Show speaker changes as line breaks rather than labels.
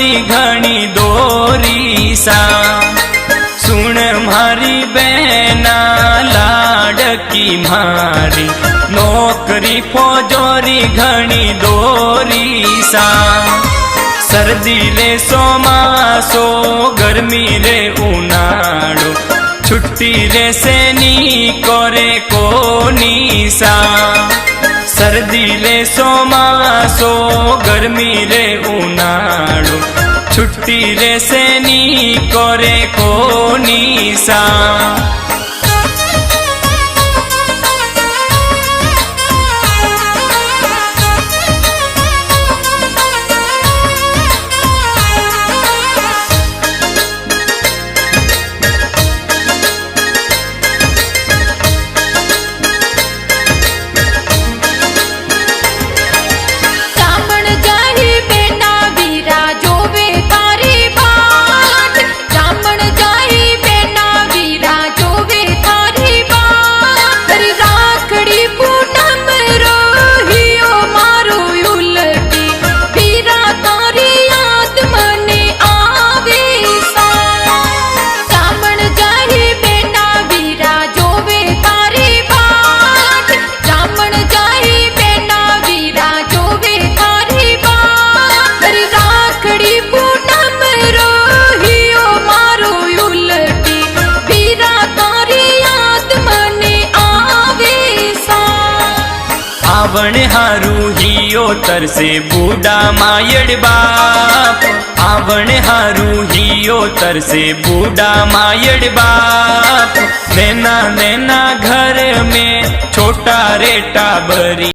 जोरी घणी दोरी सा। सुन मारी बहना लाडकी मारी, नौकरी फोजोरी घणी दोरी सा। सर्दी रे सोमासो, गर्मी रे उनाळो, छुट्टी रे सेनी कोरे कोनी सा। सर्दी रे सोमासो, गर्मी रे उनाळो, छुट्टी रे सेनी कोरे कोनी सा। आवण हारू हियो तरसे बूढ़ा मायड़ बाप। आवण हारू हियो तरसे बूढ़ा मायड़ बाप। नैना नैना घर में छोटा रे टाबरी।